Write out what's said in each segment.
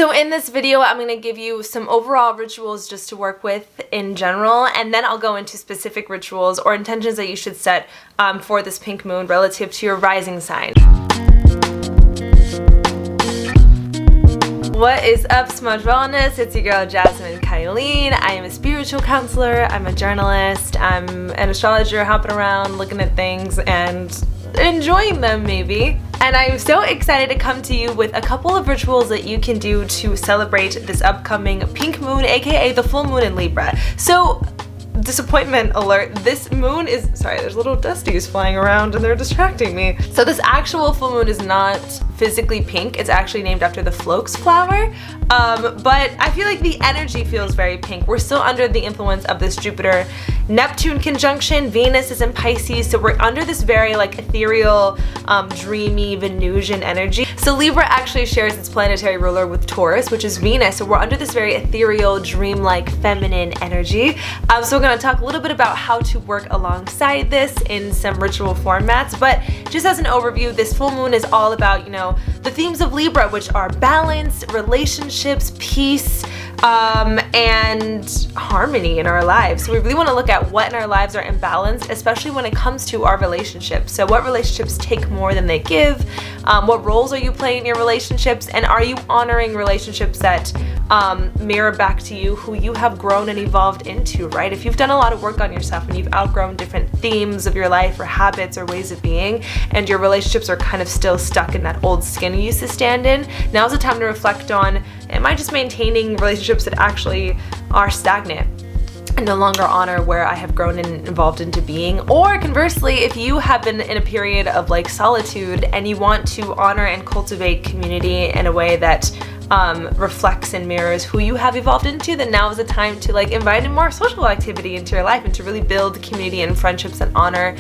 So in this video, I'm going to give you some overall rituals just to work with in general, and then I'll go into specific rituals or intentions that you should set for this pink moon relative to your rising sign. What is up, Smudge Wellness? It's your girl Jasmine Kylene. I am a spiritual counselor, I'm a journalist, I'm an astrologer hopping around looking at things and enjoying them maybe. And I'm so excited to come to you with a couple of rituals that you can do to celebrate this upcoming pink moon, aka the full moon in Libra. So, disappointment alert, this moon is, sorry, there's little dusties flying around and they're distracting me. So this actual full moon is not physically pink, it's actually named after the phlox flower, but I feel like the energy feels very pink. We're still under the influence of this Jupiter-Neptune conjunction. Venus is in Pisces, so we're under this very like ethereal, dreamy Venusian energy. So Libra actually shares its planetary ruler with Taurus, which is Venus, so we're under this very ethereal, dreamlike, feminine energy. So we're going to talk a little bit about how to work alongside this in some ritual formats, but just as an overview, this full moon is all about, you know, the themes of Libra, which are balance, relationships, peace, and harmony in our lives. So we really want to look at what in our lives are imbalanced, especially when it comes to our relationships. So what relationships take more than they give? What roles are you playing in your relationships? And are you honoring relationships that mirror back to you who you have grown and evolved into, right? If you've done a lot of work on yourself and you've outgrown different themes of your life or habits or ways of being, and your relationships are kind of still stuck in that old skin you used to stand in, now's the time to reflect on, am I just maintaining relationships that actually are stagnant and no longer honor where I have grown and evolved into being? Or conversely, if you have been in a period of like solitude and you want to honor and cultivate community in a way that reflects and mirrors who you have evolved into, then now is the time to like invite in more social activity into your life and to really build community and friendships that honor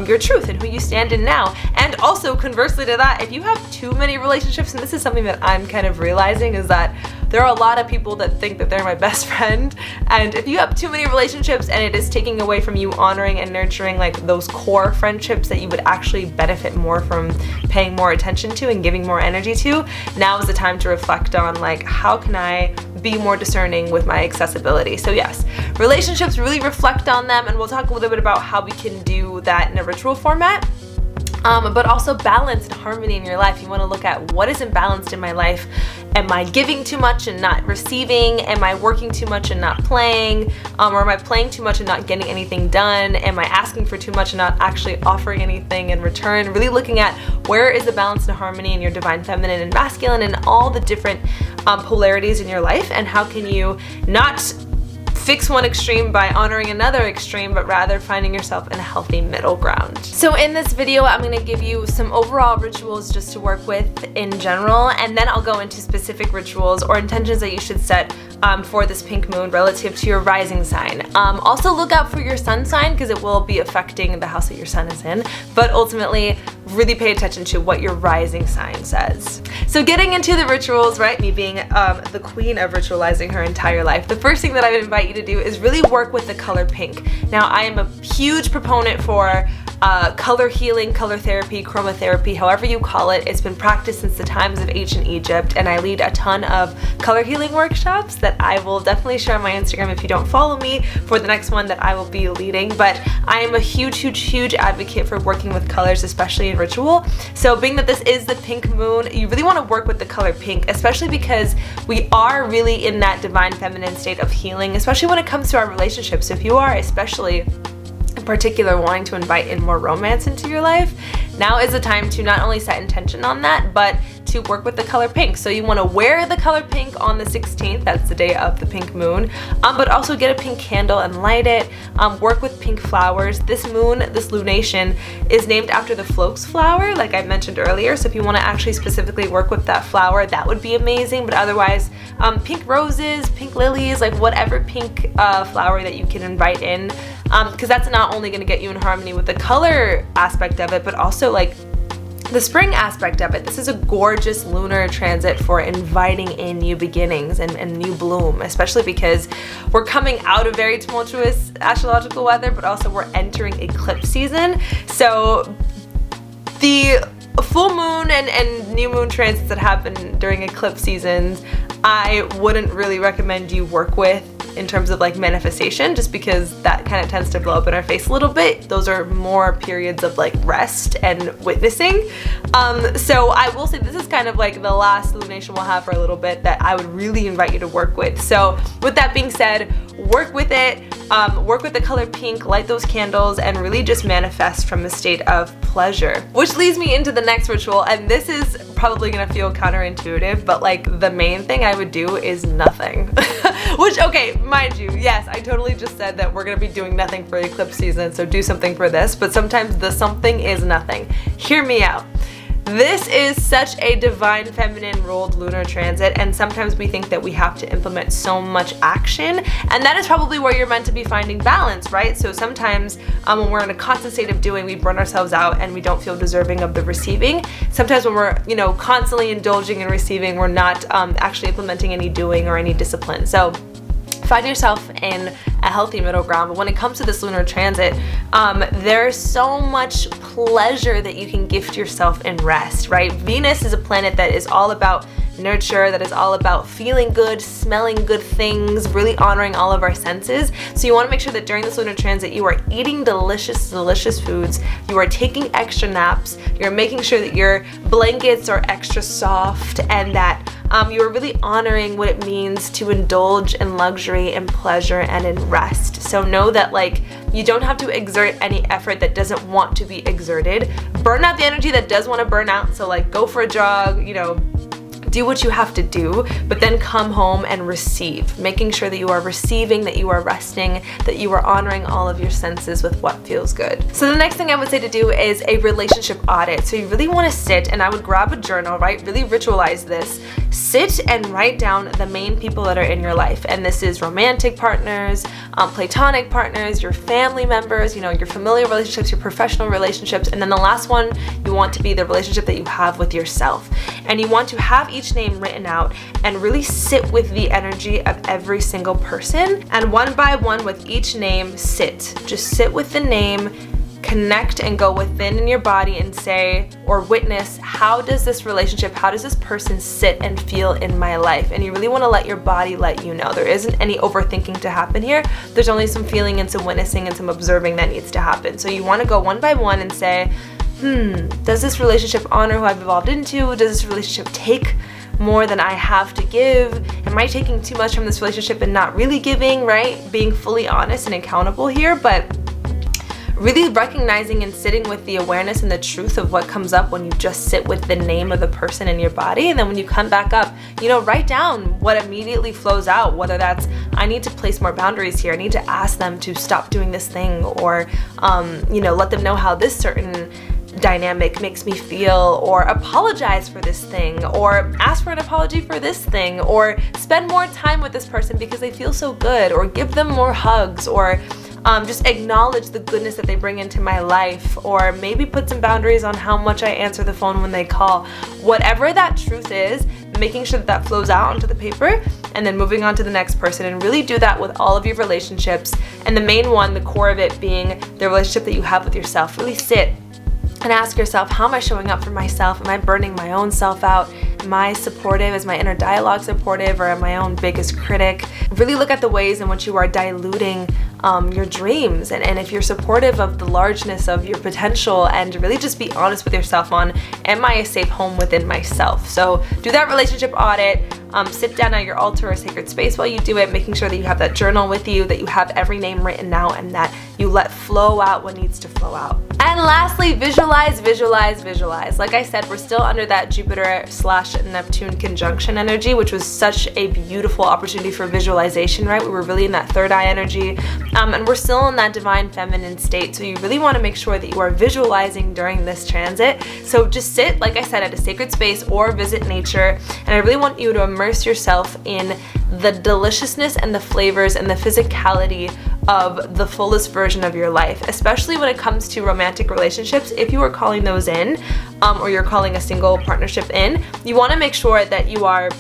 your truth and who you stand in now. And also conversely to that, if you have too many relationships, and this is something that I'm kind of realizing, is that there are a lot of people that think that they're my best friend, and if you have too many relationships and it is taking away from you honoring and nurturing like those core friendships that you would actually benefit more from paying more attention to and giving more energy to, now is the time to reflect on like, how can I be more discerning with my accessibility? So yes, relationships, really reflect on them, and we'll talk a little bit about how we can do that in a ritual format. But also balance and harmony in your life. You want to look at what is imbalanced in my life. Am I giving too much and not receiving? Am I working too much and not playing? Or am I playing too much and not getting anything done? Am I asking for too much and not actually offering anything in return? Really looking at where is the balance and harmony in your divine feminine and masculine and all the different polarities in your life, and how can you not fix one extreme by honoring another extreme, but rather finding yourself in a healthy middle ground. So in this video, I'm going to give you some overall rituals just to work with in general, and then I'll go into specific rituals or intentions that you should set for this pink moon relative to your rising sign. Also look out for your sun sign because it will be affecting the house that your sun is in, but ultimately really pay attention to what your rising sign says. So getting into the rituals, right, me being the queen of ritualizing her entire life, the first thing that I would invite you to do is really work with the color pink. Now, I am a huge proponent for color healing, color therapy, chromotherapy, however you call it. It's been practiced since the times of ancient Egypt, and I lead a ton of color healing workshops that I will definitely share on my Instagram if you don't follow me for the next one that I will be leading. But I am a huge advocate for working with colors, especially in ritual. So being that this is the pink moon, you really want to work with the color pink, especially because we are really in that divine feminine state of healing, especially when it comes to our relationships. So if you are especially in particular wanting to invite in more romance into your life, now is the time to not only set intention on that, but to work with the color pink. So you want to wear the color pink on the 16th, that's the day of the pink moon, but also get a pink candle and light it. Work with pink flowers. This moon, this lunation, is named after the phlox flower, like I mentioned earlier. So if you want to actually specifically work with that flower, that would be amazing. But otherwise, pink roses, pink lilies, like whatever pink flower that you can invite in, because that's not only going to get you in harmony with the color aspect of it, but also like the spring aspect of it. This is a gorgeous lunar transit for inviting in new beginnings and new bloom, especially because we're coming out of very tumultuous astrological weather, but also we're entering eclipse season. So the full moon and new moon transits that happen during eclipse seasons I wouldn't really recommend you work with in terms of like manifestation, just because that kind of tends to blow up in our face a little bit. Those are more periods of like rest and witnessing. So I will say this is kind of like the last illumination we'll have for a little bit that I would really invite you to work with. So with that being said, work with it, work with the color pink, light those candles, and really just manifest from a state of pleasure. Which leads me into the next ritual, and this is probably gonna feel counterintuitive, but like the main thing I would do is nothing. Which, okay, mind you, yes, I totally just said that we're gonna be doing nothing for eclipse season, so do something for this, but sometimes the something is nothing. Hear me out. This is such a divine feminine ruled lunar transit, and sometimes we think that we have to implement so much action, and that is probably where you're meant to be finding balance, right? So sometimes when we're in a constant state of doing, we burn ourselves out and we don't feel deserving of the receiving. Sometimes when we're, you know, constantly indulging in receiving, we're not actually implementing any doing or any discipline. So find yourself in a healthy middle ground. But when it comes to this lunar transit, there's so much pleasure that you can gift yourself in rest, right? Venus is a planet that is all about nurture, that is all about feeling good, smelling good things, really honoring all of our senses. So you want to make sure that during this lunar transit, you are eating delicious, delicious foods, you are taking extra naps, you're making sure that your blankets are extra soft, and that you are really honoring what it means to indulge in luxury and pleasure and in rest. So know that like you don't have to exert any effort that doesn't want to be exerted. Burn out the energy that does want to burn out. So like go for a jog, you know, do what you have to do, but then come home and receive, making sure that you are receiving, that you are resting, that you are honoring all of your senses with what feels good. So the next thing I would say to do is a relationship audit. So you really want to sit, and I would grab a journal, right? Really ritualize this. Sit and write down the main people that are in your life. And this is romantic partners, platonic partners, your family members, you know, your familial relationships, your professional relationships. And then the last one you want to be the relationship that you have with yourself. And you want to have each name written out and really sit with the energy of every single person. And one by one with each name, sit. Just sit with the name, connect and go within in your body and say or witness, how does this relationship, how does this person sit and feel in my life? And you really want to let your body let you know. There isn't any overthinking to happen here. There's only some feeling and some witnessing and some observing that needs to happen. So you want to go one by one and say, does this relationship honor who I've evolved into? Does this relationship take more than I have to give? Am I taking too much from this relationship and not really giving, right? Being fully honest and accountable here, but really recognizing and sitting with the awareness and the truth of what comes up when you just sit with the name of the person in your body. And then when you come back up, you know, write down what immediately flows out, whether that's, I need to place more boundaries here, I need to ask them to stop doing this thing, or you know, let them know how this certain dynamic makes me feel, or apologize for this thing, or ask for an apology for this thing, or spend more time with this person because they feel so good, or give them more hugs, or just acknowledge the goodness that they bring into my life, or maybe put some boundaries on how much I answer the phone when they call. Whatever that truth is, making sure that that flows out onto the paper, and then moving on to the next person. And really do that with all of your relationships, and the main one, the core of it, being the relationship that you have with yourself. Really sit and ask yourself, how am I showing up for myself? Am I burning my own self out? Am I supportive? Is my inner dialogue supportive, or am I my own biggest critic? Really look at the ways in which you are diluting your dreams, and if you're supportive of the largeness of your potential, and really just be honest with yourself on, am I a safe home within myself? So do that relationship audit. Sit down at your altar or sacred space while you do it, making sure that you have that journal with you, that you have every name written out, and that you let flow out what needs to flow out. And lastly, visualize, visualize, visualize. Like I said, we're still under that Jupiter/Neptune conjunction energy, which was such a beautiful opportunity for visualization, right? We were really in that third eye energy, and we're still in that divine feminine state. So you really want to make sure that you are visualizing during this transit. So just sit, like I said, at a sacred space or visit nature, and I really want you to immerse yourself in the deliciousness and the flavors and the physicality of the fullest version of your life, especially when it comes to romantic relationships. If you are calling those in, or you're calling a single partnership in, you want to make sure that you are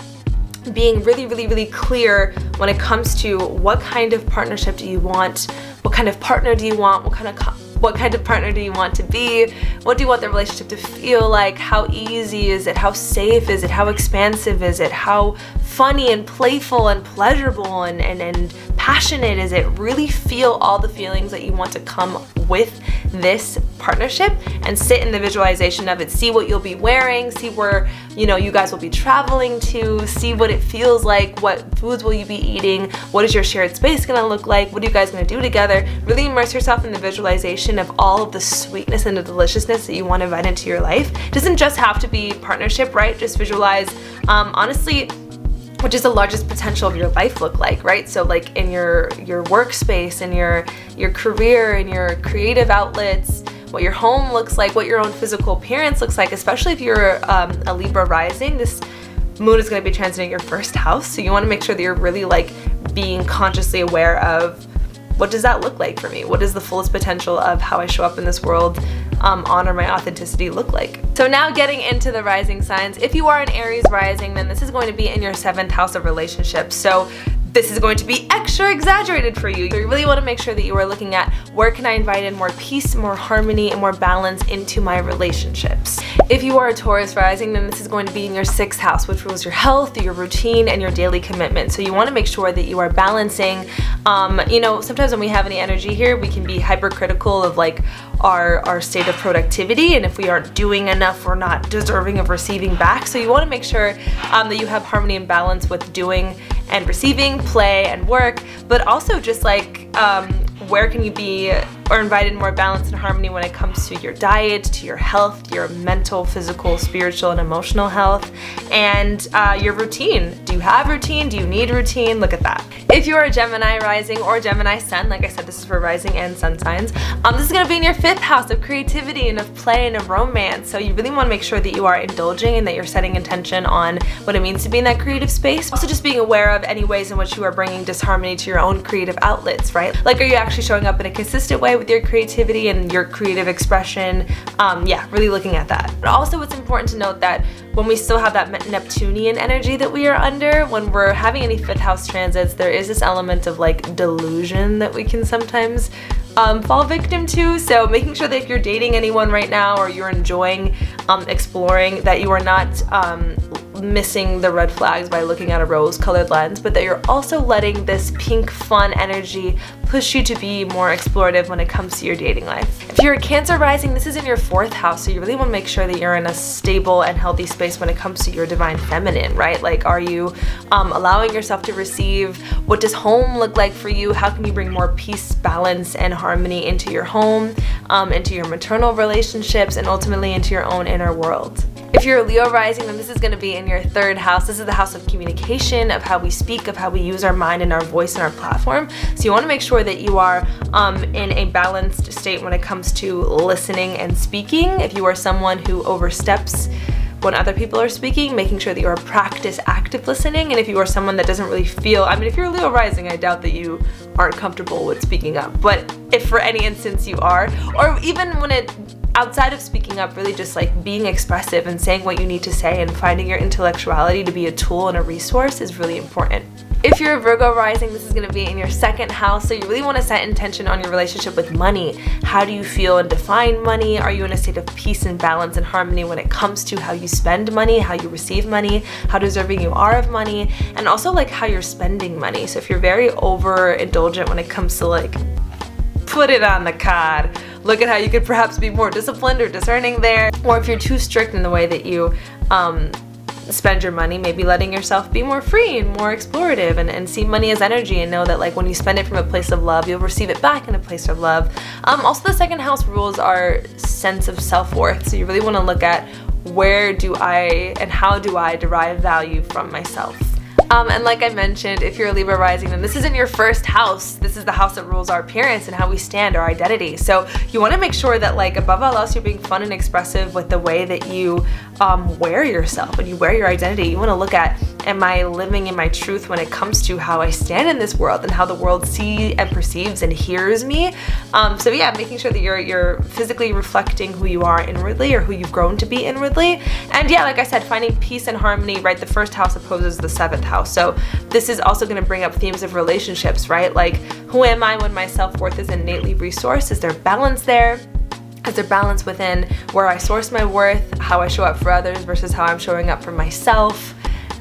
being really, really, really clear when it comes to what kind of partnership do you want, what kind of partner do you want, what kind of partner do you want to be, what do you want the relationship to feel like, how easy is it, how safe is it, how expansive is it, how funny and playful and pleasurable and passionate? Is it really feel all the feelings that you want to come with this partnership, and sit in the visualization of it? See what you'll be wearing, see where, you know, you guys will be traveling to, see what it feels like, what foods will you be eating, what is your shared space gonna look like, what are you guys gonna do together? Really immerse yourself in the visualization of all of the sweetness and the deliciousness that you want to invite into your life. It doesn't just have to be partnership, right? Just visualize, honestly, what does the largest potential of your life look like, right? So like in your workspace, in your career, in your creative outlets, what your home looks like, what your own physical appearance looks like, especially if you're a Libra rising. This moon is going to be transiting your first house, so you want to make sure that you're really like being consciously aware of, what does that look like for me? What does the fullest potential of how I show up in this world, honor my authenticity look like? So now getting into the rising signs. If you are an Aries rising, then this is going to be in your 7th house of relationships. So this is going to be extra exaggerated for you. You really want to make sure that you are looking at, where can I invite in more peace, more harmony, and more balance into my relationships? If you are a Taurus rising, then this is going to be in your 6th house, which rules your health, your routine, and your daily commitment. So you want to make sure that you are balancing. You know, sometimes when we have any energy here, we can be hypercritical of like our state of productivity, and if we aren't doing enough, we're not deserving of receiving back. So you want to make sure that you have harmony and balance with doing and receiving, play and work, but also just like where can you be or invite in more balance and harmony when it comes to your diet, to your health, your mental, physical, spiritual, and emotional health, and your routine. Do you have routine? Do you need routine? Look at that. If you're a Gemini rising or Gemini sun, like I said, this is for rising and sun signs, this is going to be in your 5th house of creativity and of play and of romance. So you really want to make sure that you are indulging and that you're setting intention on what it means to be in that creative space. Also just being aware of any ways in which you are bringing disharmony to your own creative outlets, right? Like, are you actually showing up in a consistent way with your creativity and your creative expression? Yeah, really looking at that. But also it's important to note that when we still have that Neptunian energy that we are under, when we're having any 5th house transits, there is this element of like delusion that we can sometimes fall victim to. So making sure that if you're dating anyone right now or you're enjoying exploring, that you are not missing the red flags by looking at a rose-colored lens, but that you're also letting this pink fun energy push you to be more explorative when it comes to your dating life. If you're a Cancer rising, this is in your 4th house, so you really want to make sure that you're in a stable and healthy space when it comes to your divine feminine, right? Like, are you allowing yourself to receive? What does home look like for you? How can you bring more peace, balance, and harmony into your home, into your maternal relationships, and ultimately into your own inner world? If you're a Leo rising, then this is going to be in your 3rd house. This is the house of communication, of how we speak, of how we use our mind and our voice and our platform. So you want to make sure that you are in a balanced state when it comes to listening and speaking. If you are someone who oversteps when other people are speaking, making sure that you are practice active listening. And if you are someone that doesn't really feel, I mean, if you're a Leo rising, I doubt that you aren't comfortable with speaking up. But if for any instance you are, or even when it outside of speaking up, really just like being expressive and saying what you need to say and finding your intellectuality to be a tool and a resource is really important. If you're a Virgo rising, this is going to be in your 2nd house, so you really want to set intention on your relationship with money. How do you feel and define money? Are you in a state of peace and balance and harmony when it comes to how you spend money, how you receive money, how deserving you are of money, and also like how you're spending money? So if you're very overindulgent when it comes to like, put it on the card. Look at how you could perhaps be more disciplined or discerning there. Or if you're too strict in the way that you spend your money, maybe letting yourself be more free and more explorative and see money as energy and know that like when you spend it from a place of love, you'll receive it back in a place of love. Also the 2nd house rules our sense of self-worth. So you really want to look at, where do I and how do I derive value from myself? And like I mentioned, if you're a Libra rising, then this is in your 1st house. This is the house that rules our appearance and how we stand, our identity. So you want to make sure that like above all else, you're being fun and expressive with the way that you wear yourself, when you wear your identity. You want to look at, am I living in my truth when it comes to how I stand in this world and how the world sees and perceives and hears me? So yeah, making sure that you're physically reflecting who you are inwardly or who you've grown to be inwardly. And yeah, like I said, finding peace and harmony, right? The 1st house opposes the 7th house. So this is also going to bring up themes of relationships, right? Like, who am I when my self-worth is innately resourced? Is there balance there? Is there balance within where I source my worth, how I show up for others versus how I'm showing up for myself?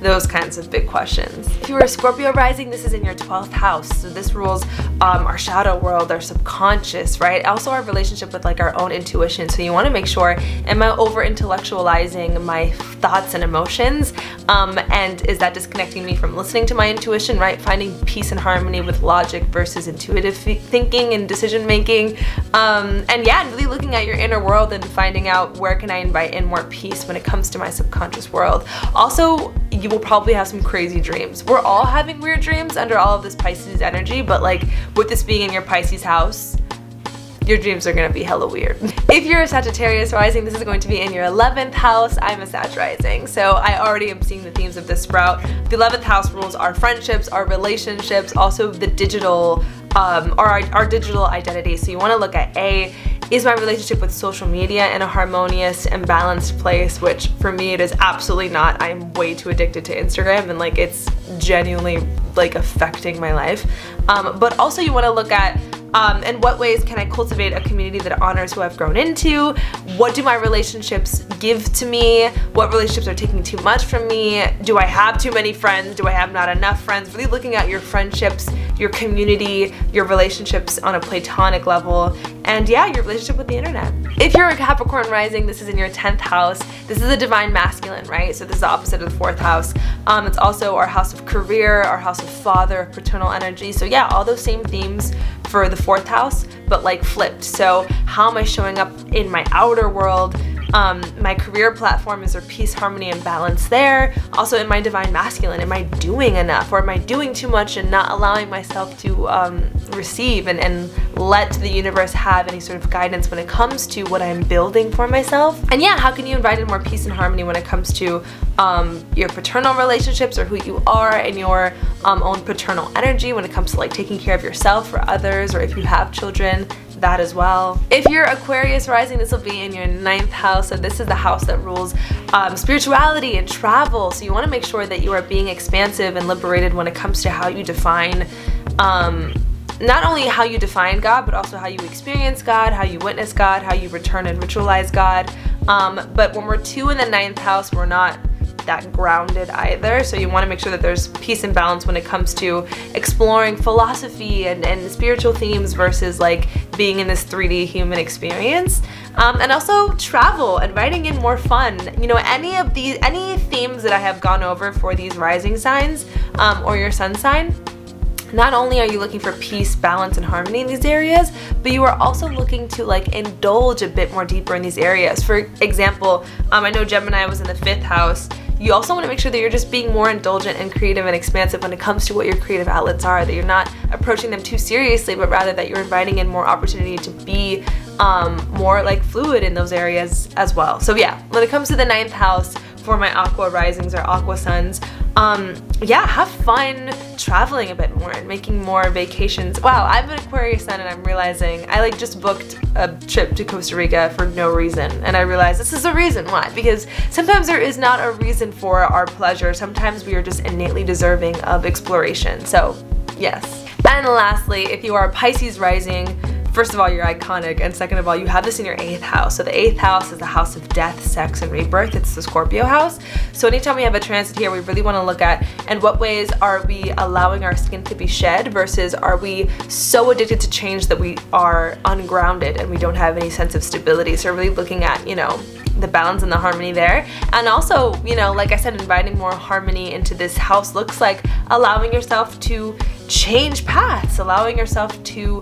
those kinds of big questions. If you are a Scorpio rising, this is in your 12th house. So this rules our shadow world, our subconscious, right? Also our relationship with like our own intuition. So you want to make sure, am I over intellectualizing my thoughts and emotions? And is that disconnecting me from listening to my intuition, right? Finding peace and harmony with logic versus intuitive thinking and decision making. And yeah, really looking at your inner world and finding out where can I invite in more peace when it comes to my subconscious world. Also, you will probably have some crazy dreams. We're all having weird dreams under all of this Pisces energy, but like with this being in your Pisces house, your dreams are going to be hella weird. If you're a Sagittarius rising, this is going to be in your 11th house. I'm a Sag rising, so I already am seeing the themes of this sprout. The 11th house rules our friendships, our relationships, also the digital, our digital identity. So you want to look at is my relationship with social media in a harmonious and balanced place, which for me it is absolutely not. I'm way too addicted to Instagram and like it's genuinely like affecting my life. But also you want to look at in what ways can I cultivate a community that honors who I've grown into? What do my relationships give to me? What relationships are taking too much from me? Do I have too many friends? Do I have not enough friends? Really looking at your friendships, your community, your relationships on a platonic level, and yeah, your relationship with the internet. If you're a Capricorn rising, this is in your 10th house. This is a divine masculine, right? So this is the opposite of the 4th house. It's also our house of career, our house of father, paternal energy. So yeah, all those same themes for the 4th house, but like flipped. So how am I showing up in my outer world? My career platform, is there peace, harmony, and balance there? Also in my divine masculine, am I doing enough, or am I doing too much and not allowing myself to receive and let the universe have any sort of guidance when it comes to what I'm building for myself? And yeah, how can you invite in more peace and harmony when it comes to your paternal relationships, or who you are, and your own paternal energy when it comes to like taking care of yourself or others, or if you have children, that as well. If you're Aquarius rising, this will be in your 9th house. So this is the house that rules spirituality and travel. So you want to make sure that you are being expansive and liberated when it comes to how you define not only how you define God, but also how you experience God, how you witness God, how you return and ritualize God. But when we're 2 in the 9th house, we're not that grounded either. So you want to make sure that there's peace and balance when it comes to exploring philosophy and spiritual themes versus like being in this 3D human experience. And also travel, inviting in more fun. You know, any themes that I have gone over for these rising signs or your sun sign, not only are you looking for peace, balance, and harmony in these areas, but you are also looking to like indulge a bit more deeper in these areas. For example, I know Gemini was in the 5th house. You also want to make sure that you're just being more indulgent and creative and expansive when it comes to what your creative outlets are, that you're not approaching them too seriously, but rather that you're inviting in more opportunity to be more like fluid in those areas as well. So yeah, when it comes to the 9th house for my Aqua risings or Aqua suns, yeah, have fun traveling a bit more and making more vacations. Wow, I'm an Aquarius sun and I'm realizing I like just booked a trip to Costa Rica for no reason, and I realized this is a reason why, because sometimes there is not a reason for our pleasure. Sometimes we are just innately deserving of exploration. So yes. And lastly, if you are Pisces rising, first of all, you're iconic, and second of all, you have this in your 8th house. So the 8th house is the house of death, sex, and rebirth. It's the Scorpio house. So anytime we have a transit here, we really want to look at in what ways are we allowing our skin to be shed versus are we so addicted to change that we are ungrounded and we don't have any sense of stability. So really looking at, you know, the balance and the harmony there. And also, you know, like I said, inviting more harmony into this house looks like allowing yourself to change paths, allowing yourself to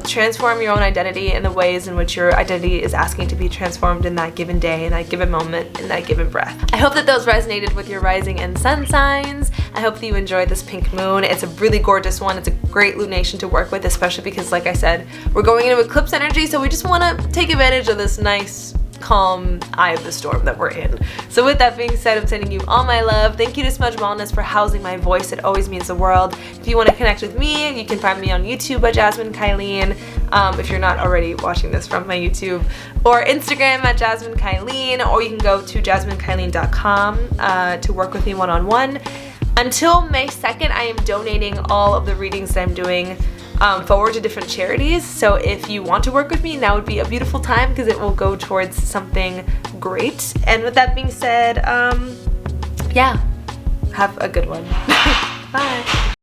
transform your own identity in the ways in which your identity is asking to be transformed in that given day, in that given moment, in that given breath. I hope that those resonated with your rising and sun signs. I hope that you enjoyed this pink moon. It's a really gorgeous one. It's a great lunation to work with, especially because, like I said, we're going into eclipse energy, so we just want to take advantage of this nice calm eye of the storm that we're in. So with that being said, I'm sending you all my love. Thank you to Smudge Wellness for housing my voice. It always means the world. If you want to connect with me, you can find me on YouTube by Jasmine Kylene, if you're not already watching this from my YouTube, or Instagram at Jasmine Kylene, or you can go to jasminekylene.com to work with me one-on-one. Until May 2nd, I am donating all of the readings that I'm doing forward to different charities. So if you want to work with me, now would be a beautiful time because it will go towards something great. And with that being said, yeah, Have a good one.